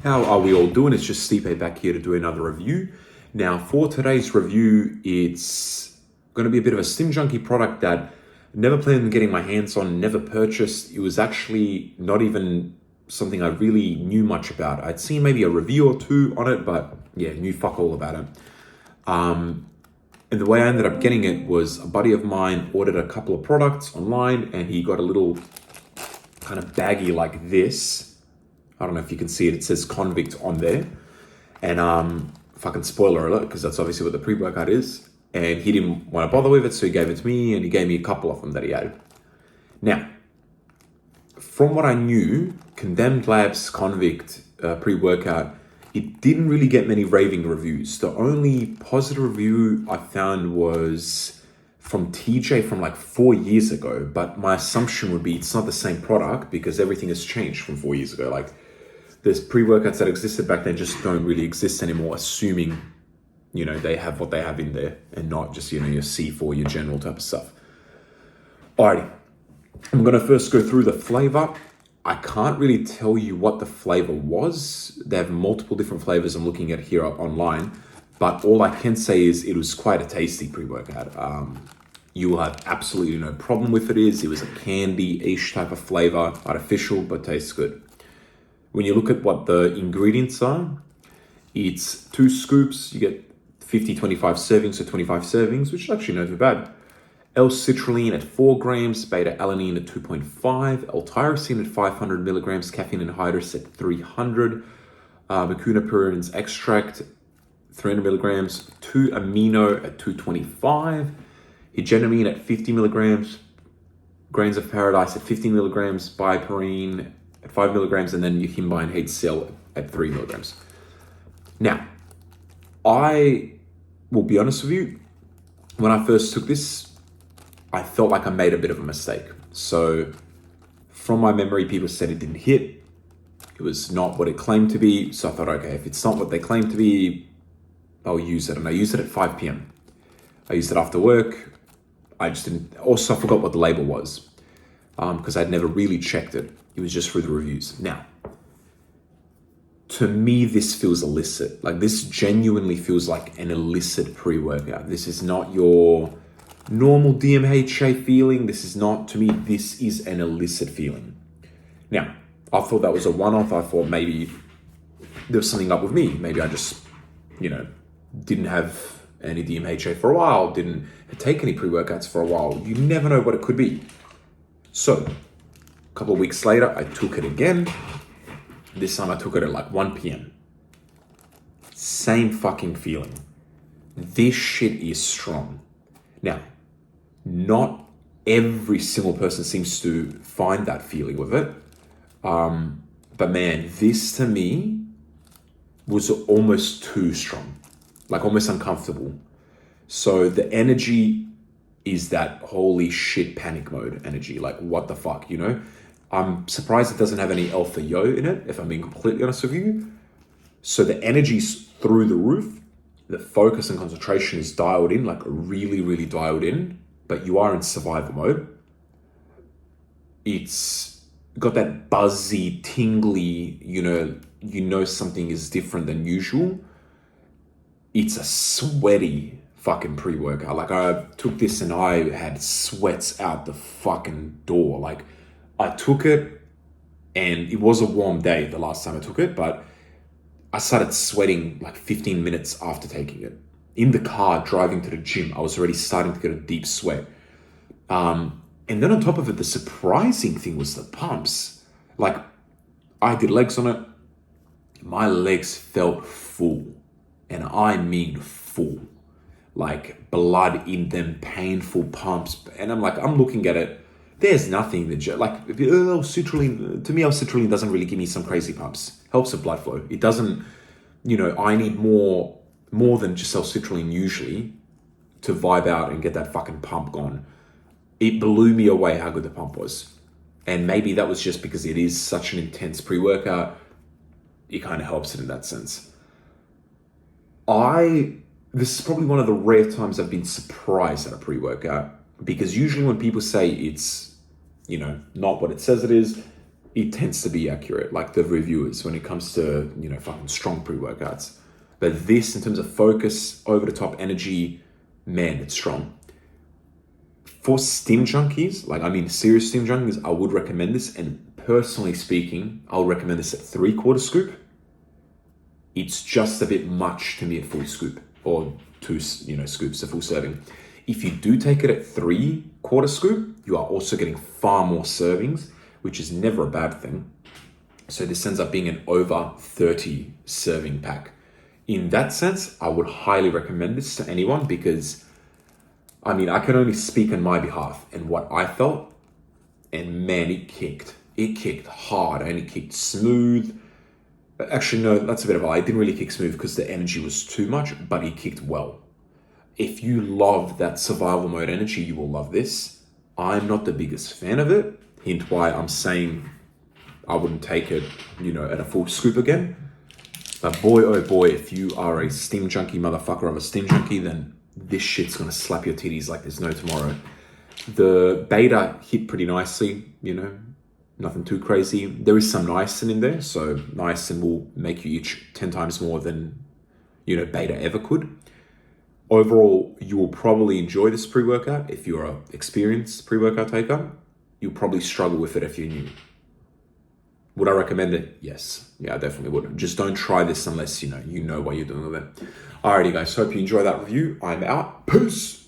How are we all doing? It's just Stipe back here to do another review. Now, for today's review, it's going to be a bit of a Stim Junkie product that never planned on getting my hands on, never purchased. It was actually not even something I really knew much about. I'd seen maybe a review or two on it, but yeah, knew fuck all about it. And the way I ended up getting it was a buddy of mine ordered a couple of products online and he got a little kind of baggie like this. I don't know if you can see it. It says Convict on there. And fucking spoiler alert, because that's obviously what the pre-workout is. And he didn't want to bother with it, so he gave it to me and he gave me a couple of them that he added. Now, from what I knew, Condemned Labs Convict pre-workout, it didn't really get many raving reviews. The only positive review I found was from TJ from like 4 years ago, but my assumption would be it's not the same product because everything has changed from 4 years ago. Like there's pre-workouts that existed back then just don't really exist anymore, assuming, you know, they have what they have in there and not just, you know, your C4, your general type of stuff. Alrighty, I'm gonna first go through the flavor. I can't really tell you what the flavor was. They have multiple different flavors I'm looking at here online, but all I can say is it was quite a tasty pre-workout. You will have absolutely no problem with it. It was a candy-ish type of flavor, artificial, but tastes good. When you look at what the ingredients are, it's 2 scoops. You get 50, 25 servings, so 25 servings, which is actually not too bad. L-citrulline at 4 grams, beta-alanine at 2.5, L-tyrosine at 500 milligrams, caffeine anhydrous at 300, Mucuna extract, 300 milligrams, 2-amino at 225, Hegenomine at 50 milligrams, grains of paradise at 15 milligrams, bioperine at 5 milligrams, and then euhimbine HCl at 3 milligrams. Now, I will be honest with you, when I first took this, I felt like I made a bit of a mistake. So from my memory, people said it didn't hit. It was not what it claimed to be. So I thought, okay, if it's not what they claim to be, I'll use it. And I used it at 5 p.m. I used it after work. I just didn't, also I forgot what the label was because I'd never really checked it. It was just through the reviews. Now, to me, this feels illicit. Like this genuinely feels like an illicit pre-workout. This is not your normal DMHA feeling. This is not, to me, this is an illicit feeling. Now, I thought that was a one-off. I thought maybe there was something up with me. Maybe I just, you know, didn't have any DMHA for a while, didn't take any pre-workouts for a while. You never know what it could be. So, a couple of weeks later, I took it again. This time I took it at like 1 p.m. Same fucking feeling. This shit is strong. Now, not every single person seems to find that feeling with it. But man, this to me was almost too strong, like almost uncomfortable. So the energy is that holy shit panic mode energy. Like what the fuck, you know? I'm surprised it doesn't have any alpha yo in it, if I'm being completely honest with you. So the energy's through the roof. The focus and concentration is dialed in, like really, really dialed in, but you are in survival mode. It's got that buzzy, tingly, you know something is different than usual. It's a sweaty fucking pre-workout. Like I took this and I had sweats out the fucking door. Like I took it and it was a warm day the last time I took it, but I started sweating like 15 minutes after taking it. In the car, driving to the gym, I was already starting to get a deep sweat. And then on top of it, the surprising thing was the pumps. Like I did legs on it. My legs felt full. And I mean full. Like blood in them, painful pumps. And I'm looking at it. There's nothing that, like, citrulline, to me, citrulline doesn't really give me some crazy pumps. Helps with blood flow. It doesn't, I need more than just L-citrulline usually to vibe out and get that fucking pump gone. It blew me away how good the pump was. And maybe that was just because it is such an intense pre-workout. It kind of helps it in that sense. This is probably one of the rare times I've been surprised at a pre-workout, because usually when people say it's, not what it says it is it tends to be accurate, like the reviewers when it comes to, fucking strong pre-workouts. But this, in terms of focus, over-the-top energy, man, it's strong. For stim junkies, serious stim junkies, I would recommend this. And personally speaking, I'll recommend this at 3/4 scoop. It's just a bit much to me at full scoop, or 2, scoops, a full serving. If you do take it at 3/4 scoop, you are also getting far more servings, which is never a bad thing. So this ends up being an over 30 serving pack. In that sense, I would highly recommend this to anyone because, I can only speak on my behalf and what I felt. And man, it kicked. It kicked hard and it kicked smooth. Actually, no, that's a bit of a lie. It didn't really kick smooth because the energy was too much, but it kicked well. If you love that survival mode energy, you will love this. I'm not the biggest fan of it. Hint why I'm saying I wouldn't take it, at a full scoop again. But boy, oh boy, if you are a steam junkie motherfucker of a steam junkie, then this shit's gonna slap your titties like there's no tomorrow. The beta hit pretty nicely, nothing too crazy. There is some niacin in there, so niacin will make you itch 10 times more than, beta ever could. Overall, you will probably enjoy this pre-workout if you're an experienced pre-workout taker. You'll probably struggle with it if you're new. Would I recommend it? Yes. Yeah, I definitely would. Just don't try this unless, you know what you're doing with it. Alrighty, guys. Hope you enjoy that review. I'm out. Peace.